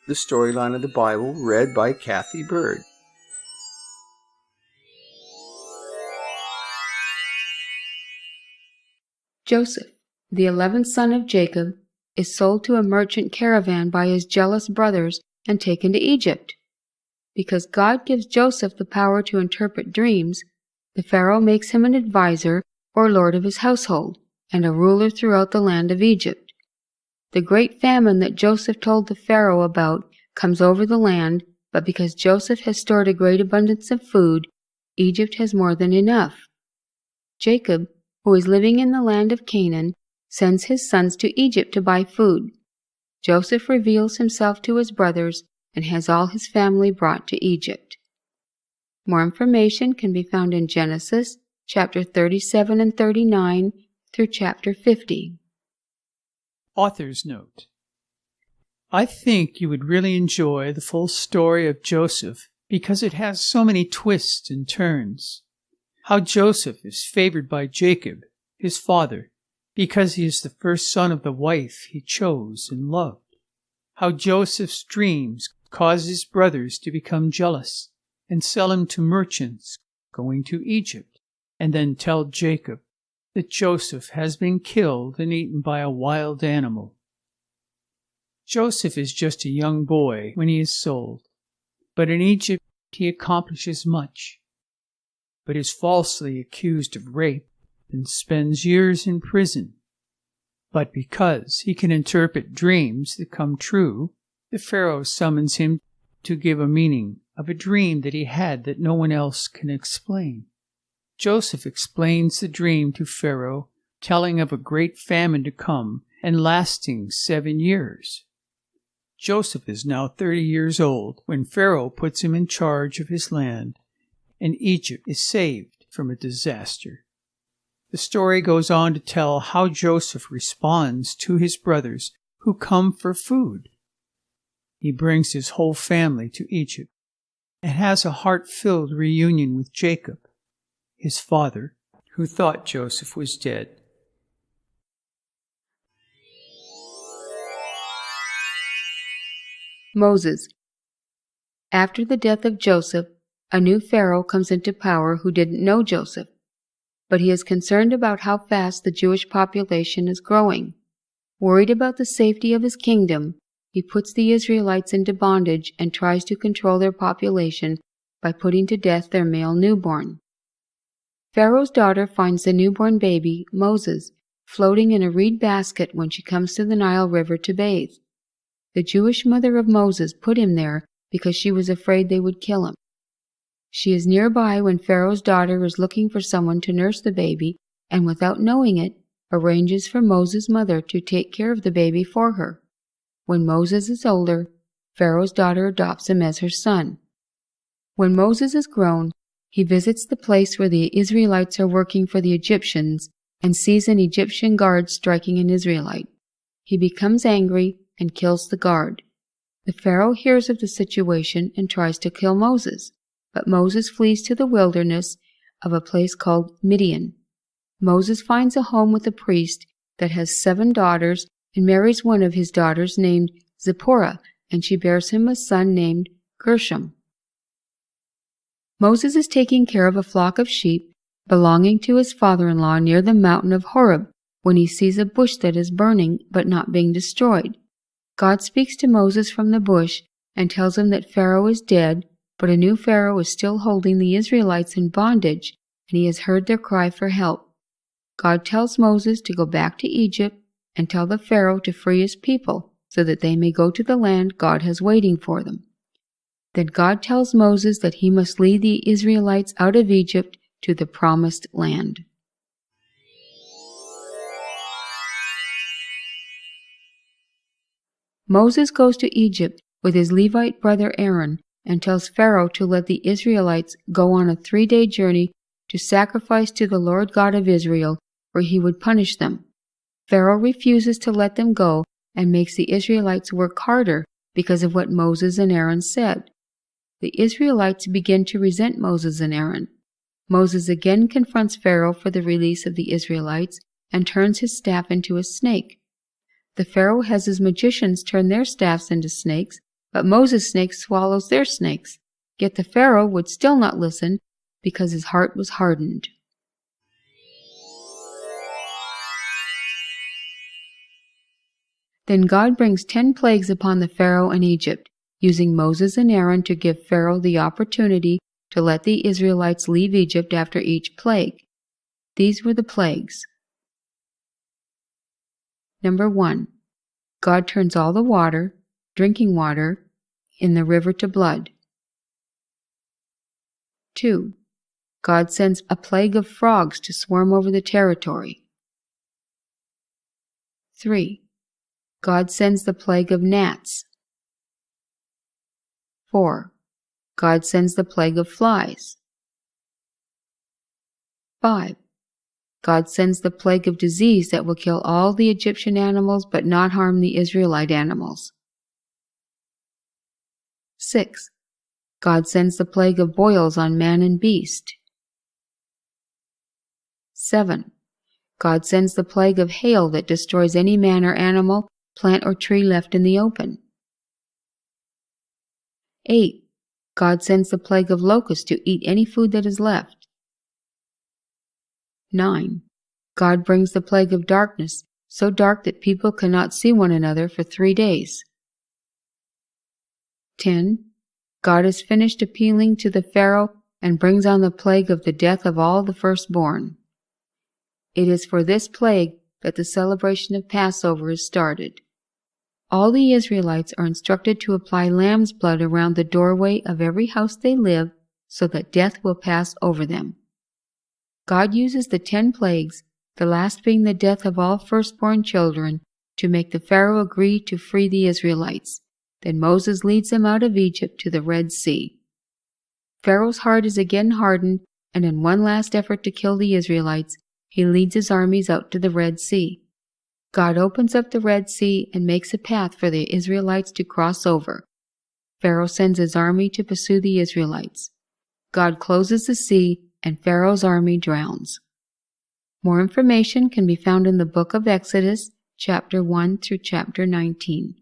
the storyline of the Bible, read by Kathy Bird. Joseph, the 11th son of Jacob, is sold to a merchant caravan by his jealous brothers and taken to Egypt. Because God gives Joseph the power to interpret dreams, the Pharaoh makes him an advisor or lord of his household and a ruler throughout the land of Egypt. The great famine that Joseph told the Pharaoh about comes over the land, but because Joseph has stored a great abundance of food, Egypt has more than enough. Jacob, who is living in the land of Canaan, sends his sons to Egypt to buy food. Joseph reveals himself to his brothers and has all his family brought to Egypt. More information can be found in Genesis, chapter 37 and 39 through chapter 50. Author's Note: I think you would really enjoy the full story of Joseph because it has so many twists and turns. How Joseph is favored by Jacob, his father, because he is the first son of the wife he chose and loved. How Joseph's dreams cause his brothers to become jealous and sell him to merchants going to Egypt, and then tell Jacob that Joseph has been killed and eaten by a wild animal. Joseph is just a young boy when he is sold, but in Egypt he accomplishes much, but is falsely accused of rape and spends years in prison. But because he can interpret dreams that come true, the Pharaoh summons him to give a meaning of a dream that he had that no one else can explain. Joseph explains the dream to Pharaoh, telling of a great famine to come and lasting 7 years. Joseph is now 30 years old when Pharaoh puts him in charge of his land, and Egypt is saved from a disaster. The story goes on to tell how Joseph responds to his brothers who come for food. He brings his whole family to Egypt and has a heart-filled reunion with Jacob, his father, who thought Joseph was dead. Moses. After the death of Joseph, a new Pharaoh comes into power who didn't know Joseph, but he is concerned about how fast the Jewish population is growing. Worried about the safety of his kingdom, he puts the Israelites into bondage and tries to control their population by putting to death their male newborn. Pharaoh's daughter finds the newborn baby, Moses, floating in a reed basket when she comes to the Nile River to bathe. The Jewish mother of Moses put him there because she was afraid they would kill him. She is nearby when Pharaoh's daughter is looking for someone to nurse the baby, and without knowing it, arranges for Moses' mother to take care of the baby for her. When Moses is older, Pharaoh's daughter adopts him as her son. When Moses is grown, he visits the place where the Israelites are working for the Egyptians and sees an Egyptian guard striking an Israelite. He becomes angry and kills the guard. The Pharaoh hears of the situation and tries to kill Moses, but Moses flees to the wilderness of a place called Midian. Moses finds a home with a priest that has 7 daughters and marries one of his daughters named Zipporah, and she bears him a son named Gershom. Moses is taking care of a flock of sheep belonging to his father-in-law near the mountain of Horeb when he sees a bush that is burning but not being destroyed. God speaks to Moses from the bush and tells him that Pharaoh is dead, but a new Pharaoh is still holding the Israelites in bondage, and he has heard their cry for help. God tells Moses to go back to Egypt and tell the Pharaoh to free his people so that they may go to the land God has waiting for them. Then God tells Moses that he must lead the Israelites out of Egypt to the promised land. Moses goes to Egypt with his Levite brother Aaron and tells Pharaoh to let the Israelites go on a 3-day journey to sacrifice to the Lord God of Israel, where he would punish them. Pharaoh refuses to let them go and makes the Israelites work harder because of what Moses and Aaron said. The Israelites begin to resent Moses and Aaron. Moses again confronts Pharaoh for the release of the Israelites and turns his staff into a snake. The Pharaoh has his magicians turn their staffs into snakes, but Moses' snake swallows their snakes. Yet the Pharaoh would still not listen because his heart was hardened. Then God brings 10 plagues upon the Pharaoh and Egypt, using Moses and Aaron to give Pharaoh the opportunity to let the Israelites leave Egypt after each plague. These were the plagues. Number 1. God turns all the water, drinking water, in the river to blood. 2. God sends a plague of frogs to swarm over the territory. 3. God sends the plague of gnats. 4. God sends the plague of flies. 5. God sends the plague of disease that will kill all the Egyptian animals but not harm the Israelite animals. 6. God sends the plague of boils on man and beast. 7. God sends the plague of hail that destroys any man or animal, plant or tree left in the open. 8. God sends the plague of locusts to eat any food that is left. 9. God brings the plague of darkness, so dark that people cannot see one another for 3 days. 10. God has finished appealing to the Pharaoh and brings on the plague of the death of all the firstborn. It is for this plague that the celebration of Passover is started. All the Israelites are instructed to apply lamb's blood around the doorway of every house they live so that death will pass over them. God uses the 10 plagues, the last being the death of all firstborn children, to make the Pharaoh agree to free the Israelites. Then Moses leads them out of Egypt to the Red Sea. Pharaoh's heart is again hardened, and in one last effort to kill the Israelites, he leads his armies out to the Red Sea. God opens up the Red Sea and makes a path for the Israelites to cross over. Pharaoh sends his army to pursue the Israelites. God closes the sea, and Pharaoh's army drowns. More information can be found in the book of Exodus, chapter 1 through chapter 19.